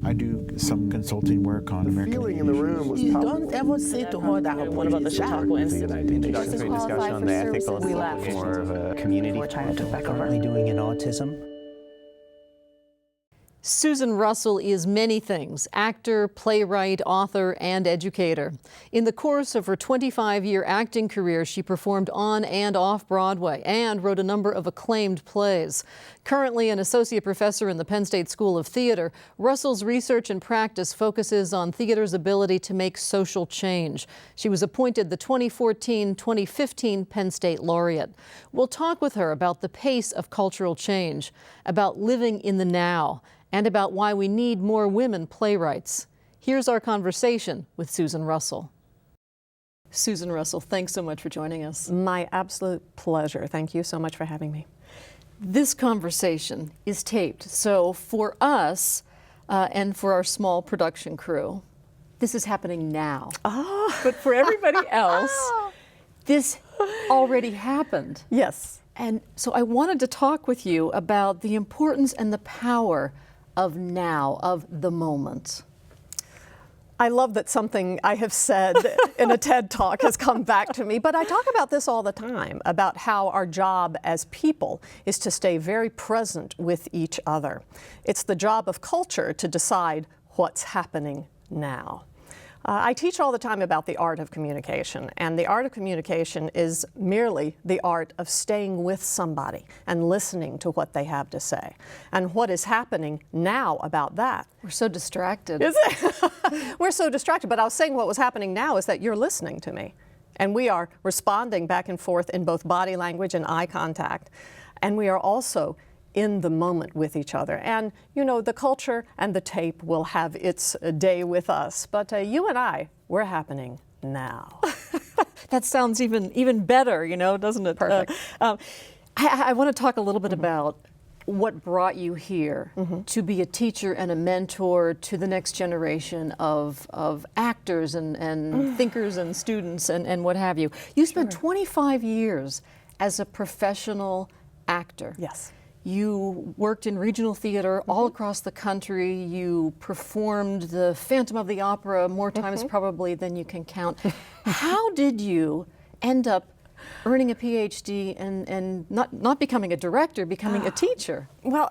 I do some consulting work on American feeling in the room was You palpable. don't ever say to her that What about the Chautauqua Institute? Introductory discussion on the ethical We side, left. more of a community. Before China took back over. Currently doing in autism. Susan Russell is many things: actor, playwright, author, and educator. In the course of her 25-year acting career, she performed on and off Broadway and wrote a number of acclaimed plays. Currently an associate professor in the Penn State School of Theater, Russell's research and practice focuses on theater's ability to make social change. She was appointed the 2014-2015 Penn State laureate. We'll talk with her about the pace of cultural change, about living in the now, and about why we need more women playwrights. Here's our conversation with Susan Russell. Susan Russell, thanks so much for joining us. My absolute pleasure. Thank you so much for having me. This conversation is taped, so for us and for our small production crew, this is happening now. Oh. But for everybody else, this already happened. Yes. And so I wanted to talk with you about the importance and the power of now, of the moment. I love that something I have said in a TED Talk has come back to me, but I talk about this all the time, about how our job as people is to stay very present with each other. It's the job of culture to decide what's happening now. I teach all the time about the art of communication, and the art of communication is merely the art of staying with somebody and listening to what they have to say. And what is happening now about that? We're so distracted. Is it? We're so distracted, but I was saying what was happening now is that you're listening to me, and we are responding back and forth in both body language and eye contact, and we are also in the moment with each other. And you know, the culture and the tape will have its day with us, but you and I, we're happening now. That sounds even better, you know, doesn't it? Perfect. I want to talk a little bit about what brought you here to be a teacher and a mentor to the next generation of actors and thinkers and students and what have you. You spent 25 years as a professional actor. Yes. You worked in regional theater all across the country. You performed the Phantom of the Opera more times probably than you can count. How did you end up earning a Ph.D. and not becoming a director, becoming a teacher? Well,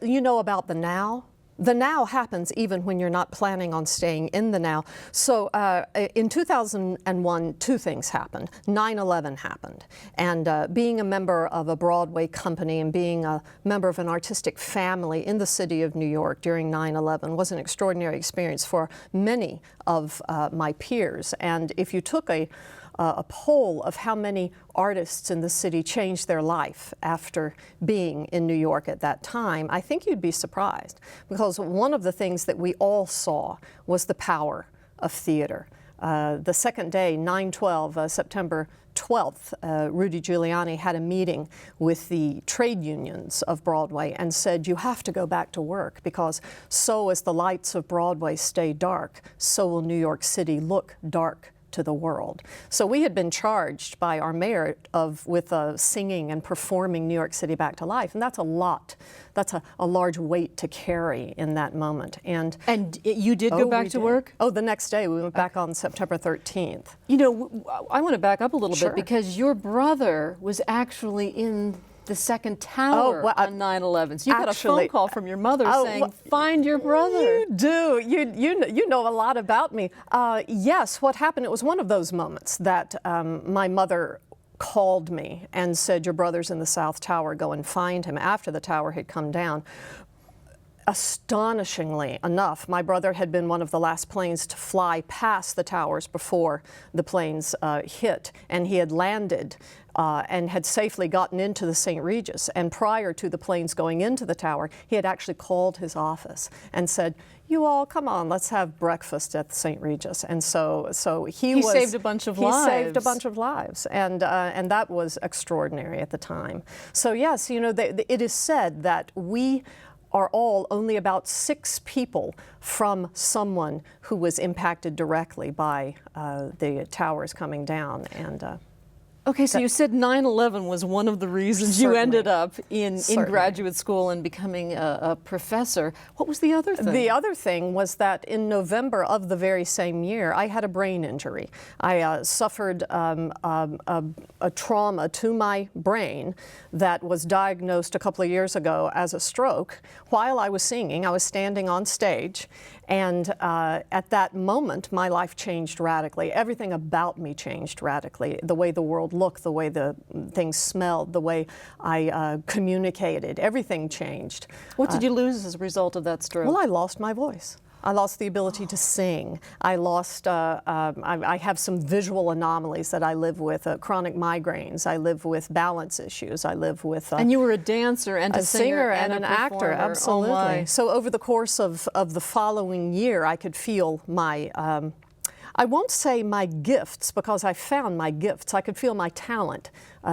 you know about the now. The now happens even when you're not planning on staying in the now. So in 2001, two things happened. 9/11 happened. And being a member of a Broadway company and being a member of an artistic family in the city of New York during 9/11 was an extraordinary experience for many of my peers. And if you took a poll of how many artists in the city changed their life after being in New York at that time, I think you'd be surprised, because one of the things that we all saw was the power of theater. The second day, 9/12, September 12th, Rudy Giuliani had a meeting with the trade unions of Broadway and said, you have to go back to work, because so as the lights of Broadway stay dark, so will New York City look dark to the world. So we had been charged by our mayor with singing and performing New York City back to life, and that's a lot. That's a large weight to carry in that moment. And you did go back to work? Oh, the next day we went back on September 13th. You know, I want to back up a little Sure. bit, because your brother was actually in the second tower on 9/11. So you got a phone call from your mother saying, find your brother. You do. You know a lot about me. Yes, what happened, it was one of those moments that my mother called me and said, your brother's in the South Tower, go and find him, after the tower had come down. Astonishingly enough, my brother had been one of the last planes to fly past the towers before the planes hit, and he had landed and had safely gotten into the St. Regis. And prior to the planes going into the tower, he had actually called his office and said, you all, come on, let's have breakfast at the St. Regis. And so he saved a bunch of lives. He saved a bunch of lives, and that was extraordinary at the time. So yes, you know, it is said that we are all only about 6 people from someone who was impacted directly by the towers coming down. And Okay, so you said 9/11 was one of the reasons you ended up in graduate school and becoming a professor. What was the other thing? The other thing was that in November of the very same year, I had a brain injury. I suffered a trauma to my brain that was diagnosed a couple of years ago as a stroke. While I was singing, I was standing on stage, and at that moment, my life changed radically. Everything about me changed radically. The way the world looked, the way the things smelled, the way I communicated, everything changed. What did you lose as a result of that stroke? Well, I lost my voice. I lost the ability to sing. I lost, I have some visual anomalies that I live with, chronic migraines. I live with balance issues. I live with... and you were a dancer and a singer and an a actor, performer. absolutely. Oh my. So over the course of the following year, I could feel my, I won't say my gifts, because I found my gifts. I could feel my talent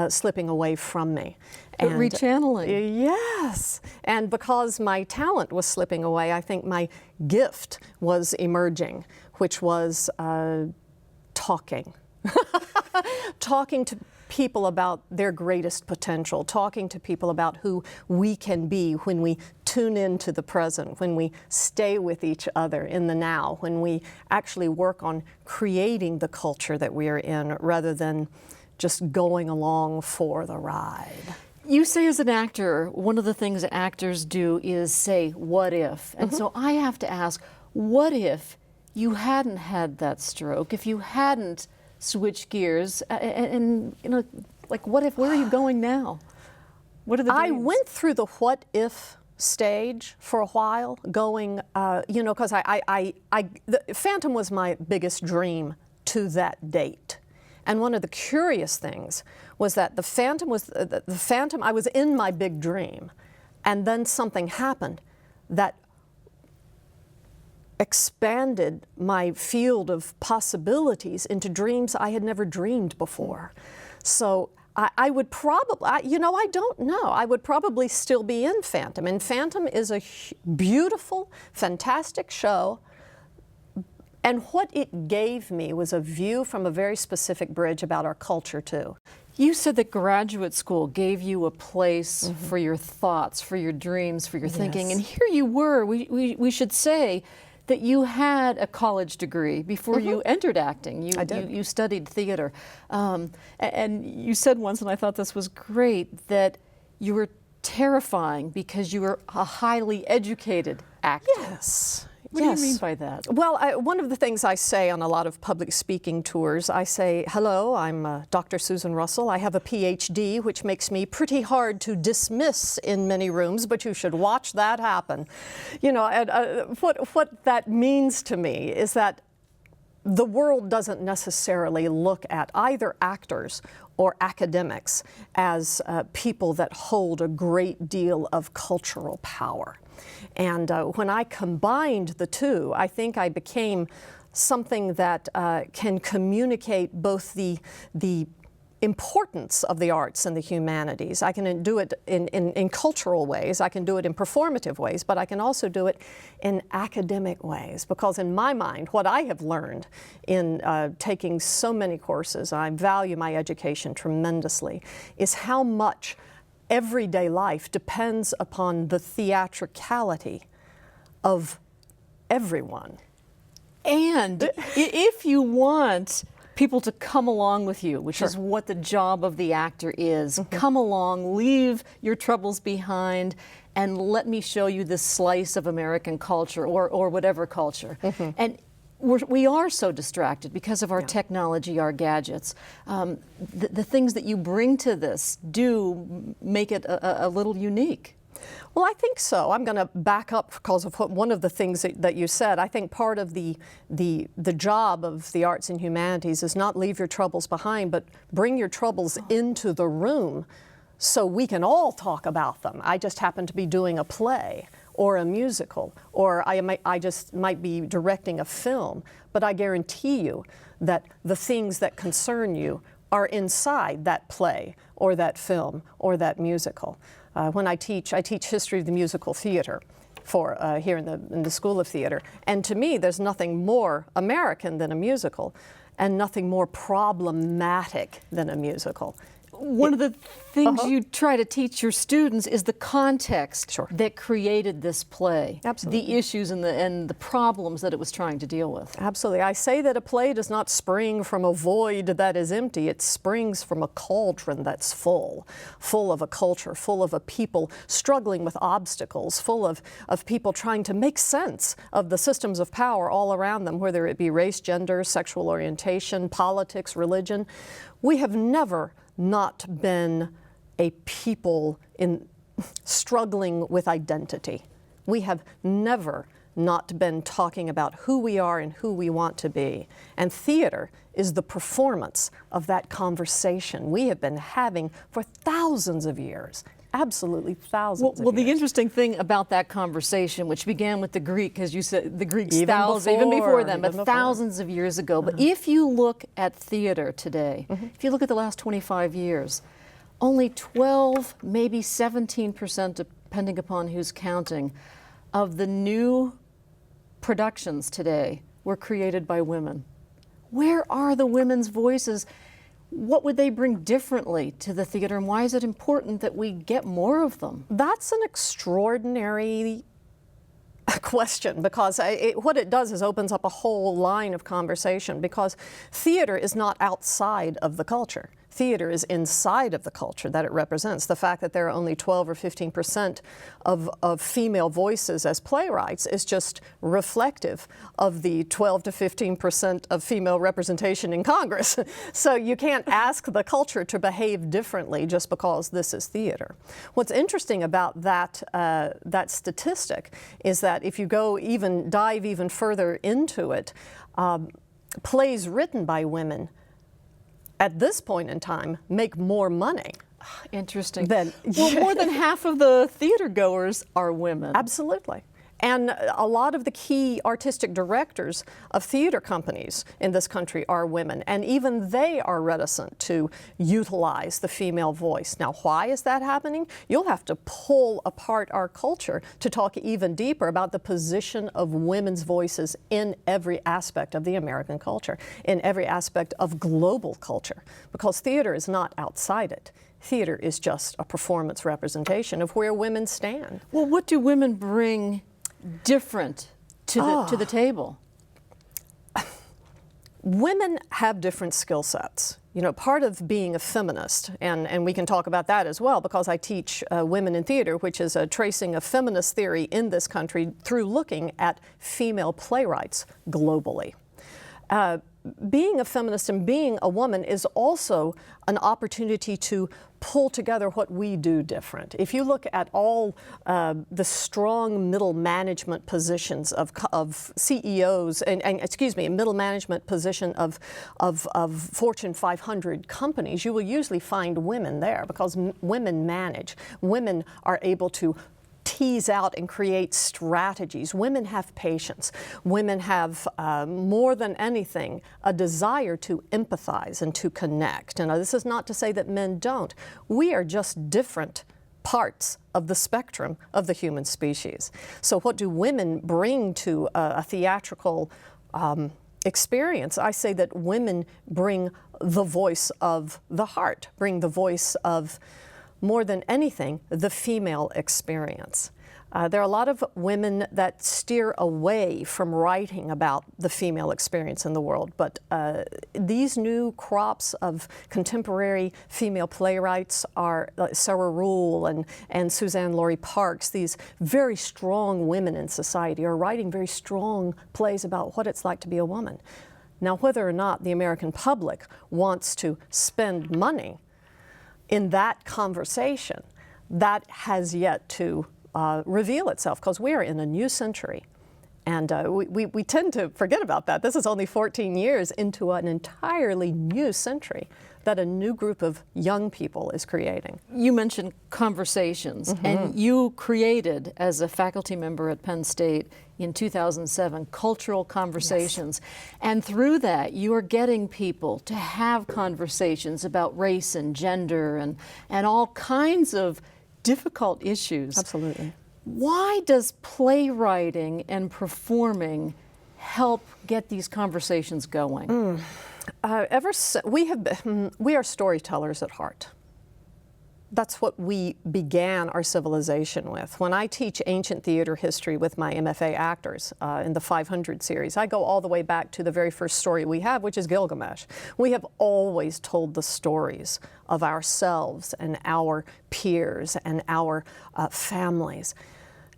slipping away from me. But rechanneling. Yes. And because my talent was slipping away, I think my gift was emerging, which was talking. Talking to people about their greatest potential, talking to people about who we can be when we tune into the present, when we stay with each other in the now, when we actually work on creating the culture that we are in rather than just going along for the ride. You say as an actor, one of the things actors do is say, what if? And so I have to ask, what if you hadn't had that stroke, if you hadn't switched gears, and you know, like what if, where are you going now? What are the dreams? I went through the what if stage for a while, going, you know, because the Phantom was my biggest dream to that date. And one of the curious things was that the Phantom, I was in my big dream, and then something happened that expanded my field of possibilities into dreams I had never dreamed before. So I would probably, you know, I don't know. I would probably still be in Phantom. And Phantom is a beautiful, fantastic show. And what it gave me was a view from a very specific bridge about our culture, too. You said that graduate school gave you a place for your thoughts, for your dreams, for your thinking. And here you were, we should say, that you had a college degree before you entered acting. I did. You studied theater. And you said once, and I thought this was great, that you were terrifying because you were a highly educated actor. Yes. What do you mean by that? Well, one of the things I say on a lot of public speaking tours, I say, hello, I'm Dr. Susan Russell. I have a Ph.D., which makes me pretty hard to dismiss in many rooms, but you should watch that happen. You know, and, what that means to me is that the world doesn't necessarily look at either actors or academics as people that hold a great deal of cultural power. And when I combined the two, I think I became something that can communicate both the importance of the arts and the humanities. I can do it in cultural ways, I can do it in performative ways, but I can also do it in academic ways, because in my mind, what I have learned in taking so many courses, I value my education tremendously, is how much everyday life depends upon the theatricality of everyone. And if you want people to come along with you, which is what the job of the actor is, come along, leave your troubles behind, and let me show you this slice of American culture or whatever culture. And we are so distracted because of our technology, our gadgets. The things that you bring to this do make it a little unique. Well, I think so. I'm going to back up because of one of the things that you said. I think part of the job of the arts and humanities is not leave your troubles behind, but bring your troubles into the room so we can all talk about them. I just happen to be doing a play or a musical, or I just might be directing a film, but I guarantee you that the things that concern you are inside that play or that film or that musical. When I teach history of the musical theater here in the School of Theater, and to me there's nothing more American than a musical. and nothing more problematic than a musical. One of the things you try to teach your students is the context that created this play. Absolutely. The issues and the problems that it was trying to deal with. Absolutely. I say that a play does not spring from a void that is empty. It springs from a cauldron that's full of a culture, full of a people struggling with obstacles, full of people trying to make sense of the systems of power all around them, whether it be race, gender, sexual orientation, politics, religion. We have never not been a people struggling with identity. We have never not been talking about who we are and who we want to be. And theater is the performance of that conversation we have been having for thousands of years. Absolutely thousands of Well, years. the interesting thing about that conversation, which began with the Greek, as you said, the Greeks Even even before them, but before. thousands of years ago. But if you look at theater today, if you look at the last 25 years, only 12, maybe 17%, depending upon who's counting, of the new productions today were created by women. Where are the women's voices? What would they bring differently to the theater, and why is it important that we get more of them? That's an extraordinary question, because what it does is opens up a whole line of conversation, because theater is not outside of the culture. Theater is inside of the culture that it represents. The fact that there are only 12 or 15% of female voices as playwrights is just reflective of the 12 to 15% of female representation in Congress. So you can't ask the culture to behave differently just because this is theater. What's interesting about that statistic is that if you dive even further into it, plays written by women at this point in time make more money. Interesting. Well, more than half of the theater goers are women. Absolutely. And a lot of the key artistic directors of theater companies in this country are women, and even they are reticent to utilize the female voice. Now, why is that happening? You'll have to pull apart our culture to talk even deeper about the position of women's voices in every aspect of the American culture, in every aspect of global culture, because theater is not outside it. Theater is just a performance representation of where women stand. Well, what do women bring different to the table? Women have different skill sets. You know, part of being a feminist, and we can talk about that as well, because I teach Women in Theater, which is a tracing of feminist theory in this country through looking at female playwrights globally. Being a feminist and being a woman is also an opportunity to pull together what we do different. If you look at all the strong middle management positions of CEOs, and middle management position of Fortune 500 companies, you will usually find women there, because women manage. Women are able to tease out and create strategies. Women have patience. Women have, more than anything, a desire to empathize and to connect. And this is not to say that men don't. We are just different parts of the spectrum of the human species. So what do women bring to a theatrical experience? I say that women bring the voice of the heart, bring the voice of, more than anything, the female experience. There are a lot of women that steer away from writing about the female experience in the world, but these new crops of contemporary female playwrights are Sarah Rule and Suzanne Laurie Parks. These very strong women in society are writing very strong plays about what it's like to be a woman. Now, whether or not the American public wants to spend money in that conversation, that has yet to reveal itself, because we are in a new century. And we tend to forget about that. This is only 14 years into an entirely new century that a new group of young people is creating. You mentioned Comersations, and you created, as a faculty member at Penn State in 2007, Cultural Comersations. Yes. And through that, you are getting people to have conversations about race and gender and all kinds of difficult issues. Absolutely. Why does playwriting and performing help get these conversations going? We are storytellers at heart. That's what we began our civilization with. When I teach ancient theater history with my MFA actors in the 500 series, I go all the way back to the very first story we have, which is Gilgamesh. We have always told the stories of ourselves and our peers and our families.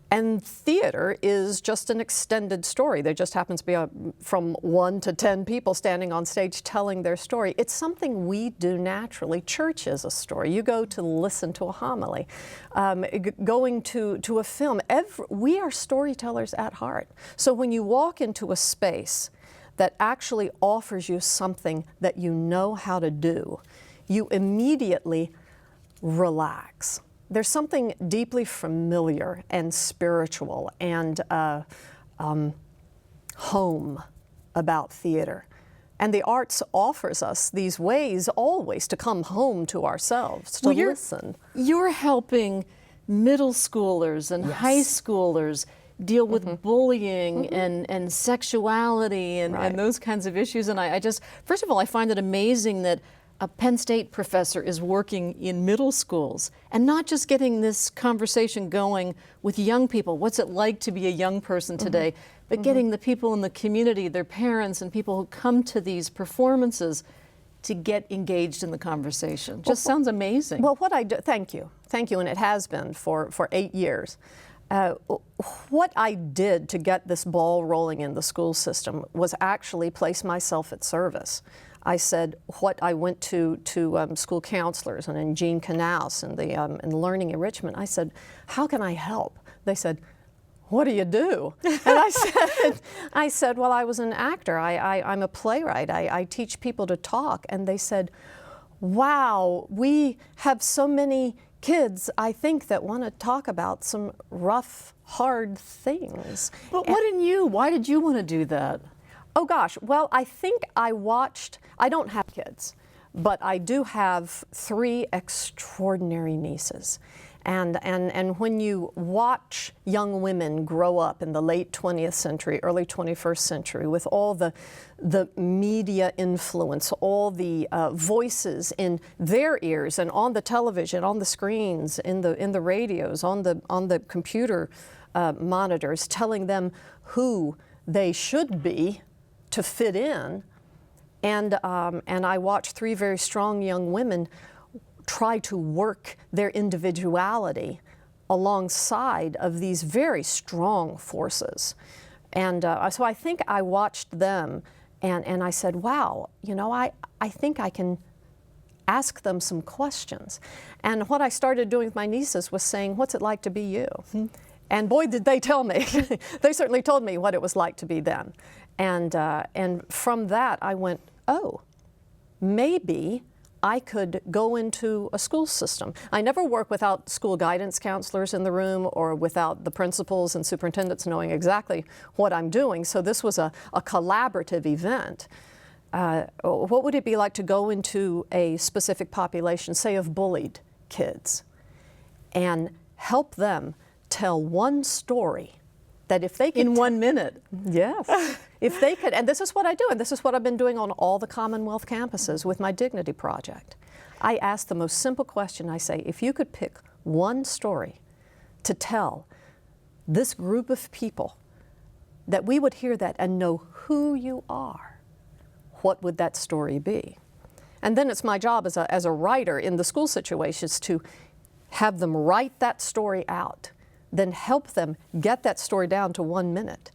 And theater is just an extended story. There just happens to be from 1 to 10 people standing on stage telling their story. It's something we do naturally. Church is a story. You go to listen to a homily, going to a film. We are storytellers at heart. So when you walk into a space that actually offers you something that you know how to do, you immediately relax. There's something deeply familiar and spiritual and home about theater. And the arts offers us these ways always to come home to ourselves, to listen. You're helping middle schoolers and high schoolers deal with bullying and sexuality and those kinds of issues. And I just, first of all, I find it amazing that a Penn State professor is working in middle schools and not just getting this conversation going with young people, what's it like to be a young person today, but getting the people in the community, their parents and people who come to these performances to get engaged in the conversation. Just sounds amazing. Well, what I do, thank you, and it has been for 8 years. What I did to get this ball rolling in the school system was actually place myself at service. I said what I went to school counselors and in Gene Knaus and in learning enrichment. I said, how can I help? They said, what do you do? And I said, well, I was an actor. I'm a playwright. I teach people to talk. And they said, wow, we have so many kids, I think, that want to talk about some rough, hard things. But what in you? Why did you want to do that? Oh gosh, well, I think I don't have kids, but I do have 3 extraordinary nieces. And when you watch young women grow up in the late 20th century, early 21st century, with all the media influence, all the voices in their ears and on the television, on the screens, in the radios, on the computer monitors, telling them who they should be to fit in, and I watched 3 very strong young women try to work their individuality alongside of these very strong forces. And so I think I watched them and I said, wow, you know, I think I can ask them some questions. And what I started doing with my nieces was saying, what's it like to be you? And boy, did they tell me. They certainly told me what it was like to be them. And from that, I went, oh, maybe I could go into a school system. I never work without school guidance counselors in the room or without the principals and superintendents knowing exactly what I'm doing. So this was a collaborative event. What would it be like to go into a specific population, say of bullied kids, and help them tell one story that if they could... In 1 minute. Yes. If they could, and this is what I do, and this is what I've been doing on all the Commonwealth campuses with my Dignity Project. I ask the most simple question. I say, if you could pick one story to tell this group of people, that we would hear that and know who you are, what would that story be? And then it's my job as a writer in the school situations to have them write that story out, then help them get that story down to 1 minute.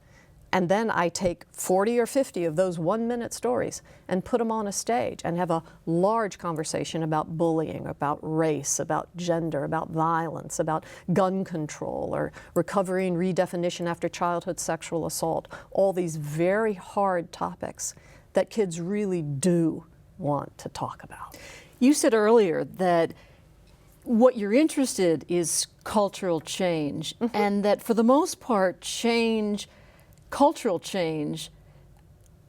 And then I take 40 or 50 of those 1 minute stories and put them on a stage and have a large conversation about bullying, about race, about gender, about violence, about gun control or recovery and redefinition after childhood sexual assault. All these very hard topics that kids really do want to talk about. You said earlier that what you're interested in is cultural change, and that for the most part, cultural change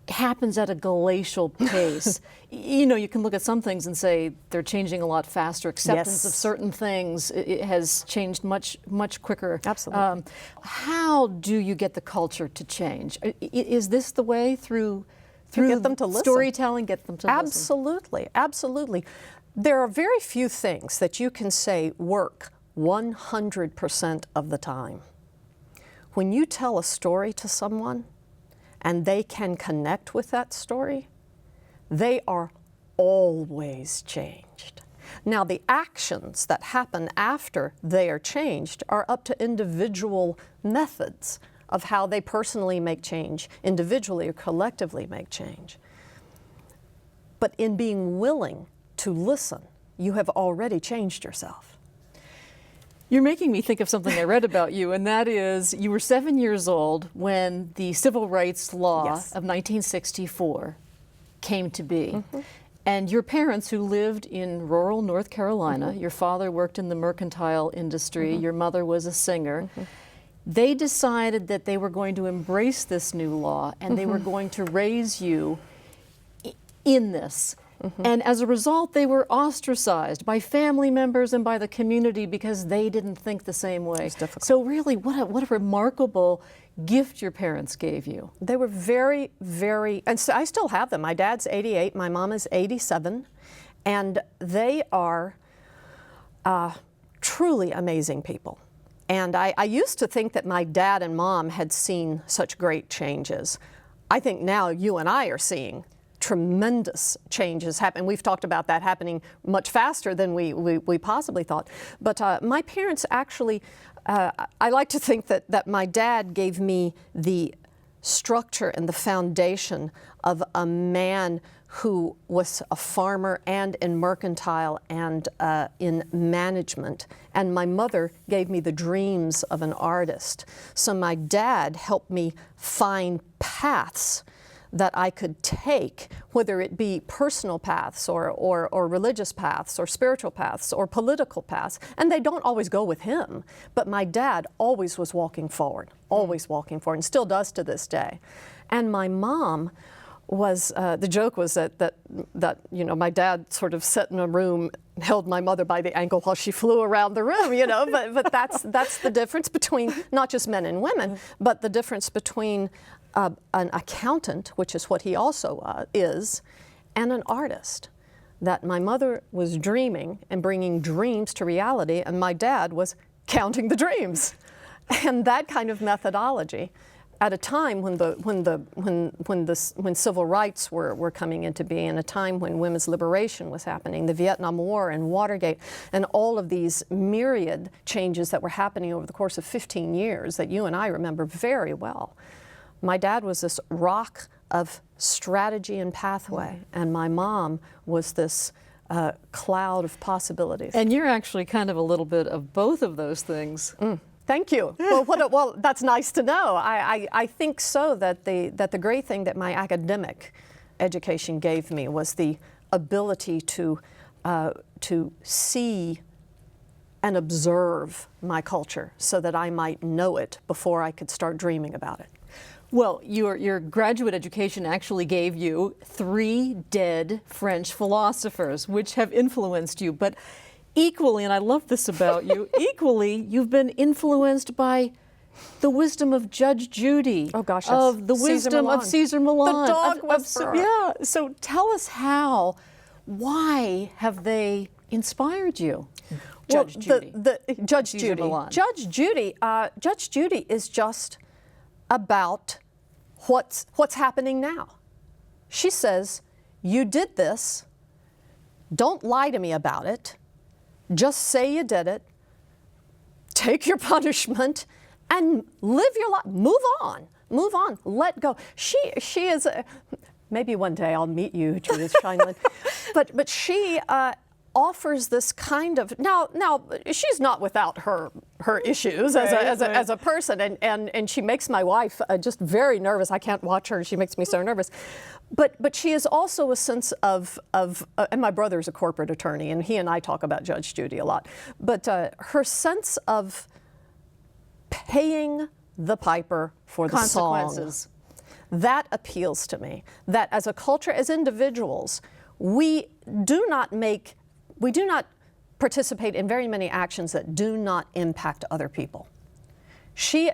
happens at a glacial pace. You know, you can look at some things and say they're changing a lot faster. Acceptance of certain things it has changed much quicker. Absolutely. How do you get the culture to change? Is this the way through Through get them to listen. Storytelling, get them to listen. Absolutely, absolutely. There are very few things that you can say work 100% of the time. When you tell a story to someone and they can connect with that story, they are always changed. Now, the actions that happen after they are changed are up to individual methods of how they personally make change, individually or collectively make change. But in being willing to listen, you have already changed yourself. You're making me think of something I read about you, and that is you were 7 years old when the Civil Rights Law of 1964 came to be. And your parents, who lived in rural North Carolina, your father worked in the mercantile industry, your mother was a singer, they decided that they were going to embrace this new law and they were going to raise you in this. And as a result, they were ostracized by family members and by the community because they didn't think the same way. It's difficult. So really, what a remarkable gift your parents gave you. They were very, very, and so I still have them. My dad's 88, my mom is 87, and they are truly amazing people. And I used to think that my dad and mom had seen such great changes. I think now you and I are seeing tremendous changes happen. We've talked about that happening much faster than we possibly thought. But my parents actually, I like to think that my dad gave me the structure and the foundation of a man who was a farmer and in mercantile and in management. And my mother gave me the dreams of an artist. So my dad helped me find paths that I could take, whether it be personal paths or religious paths or spiritual paths or political paths. And they don't always go with him, but my dad always was walking forward, always walking forward, and still does to this day. And my mom was, the joke was that you know, my dad sort of sat in a room, held my mother by the ankle while she flew around the room, you know, but that's the difference between not just men and women, but the difference between an accountant, which is what he also is, and an artist. That my mother was dreaming and bringing dreams to reality, and my dad was counting the dreams. And that kind of methodology, at a time when civil rights were coming into being, a time when women's liberation was happening, the Vietnam War and Watergate, and all of these myriad changes that were happening over the course of 15 years that you and I remember very well. My dad was this rock of strategy and pathway, and my mom was this cloud of possibilities. And you're actually kind of a little bit of both of those things. Thank you. Well, that's nice to know. I think so, that the great thing that my academic education gave me was the ability to see and observe my culture so that I might know it before I could start dreaming about it. Well, your graduate education actually gave you 3 dead French philosophers, which have influenced you. But equally, and I love this about you, equally, you've been influenced by the wisdom of Judge Judy. Oh gosh, yes. Of the wisdom of Caesar Milan. The dog whisperer. Yeah, so tell us why have they inspired you? Judge Judy. Judge Caesar Judy. Milan. Judge Judy is just about what's happening now. She says, you did this, don't lie to me about it, just say you did it, take your punishment, and live your life. Move on, let go. She is, maybe one day I'll meet you, Judith Scheinlin, but she offers this kind of, now she's not without her issues as a person, and she makes my wife just very nervous. I can't watch her, she makes me so nervous. But she is also a sense of and my brother's a corporate attorney, and he and I talk about Judge Judy a lot, but her sense of paying the piper for the consequences. Song, that appeals to me. That as a culture, as individuals, we do not participate in very many actions that do not impact other people. She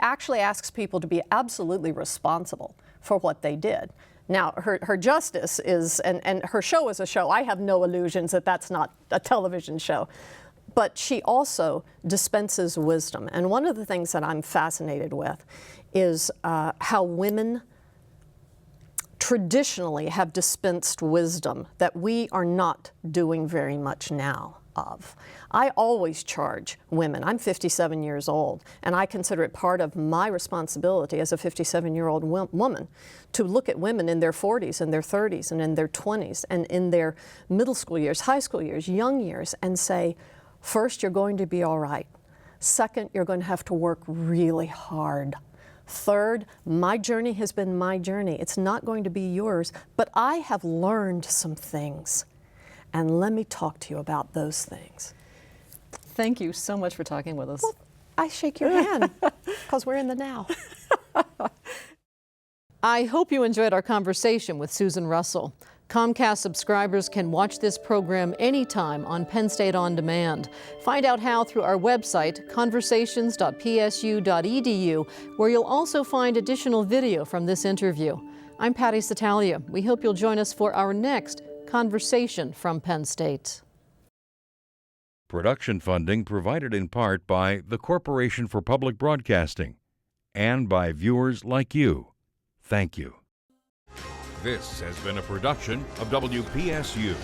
actually asks people to be absolutely responsible for what they did. Now, her justice is, and her show is a show. I have no illusions that that's not a television show. But she also dispenses wisdom. And one of the things that I'm fascinated with is how women traditionally have dispensed wisdom that we are not doing very much now of. I always charge women. I'm 57 years old, and I consider it part of my responsibility as a 57-year-old woman to look at women in their 40s and their 30s and in their 20s and in their middle school years, high school years, young years, and say, first, you're going to be all right. Second, you're going to have to work really hard. Third, my journey has been my journey. It's not going to be yours, but I have learned some things. And let me talk to you about those things. Thank you so much for talking with us. Well, I shake your hand because we're in the now. I hope you enjoyed our conversation with Susan Russell. Comcast subscribers can watch this program anytime on Penn State On Demand. Find out how through our website, conversations.psu.edu, where you'll also find additional video from this interview. I'm Patty Satalia. We hope you'll join us for our next Conversation from Penn State. Production funding provided in part by the Corporation for Public Broadcasting and by viewers like you. Thank you. This has been a production of WPSU.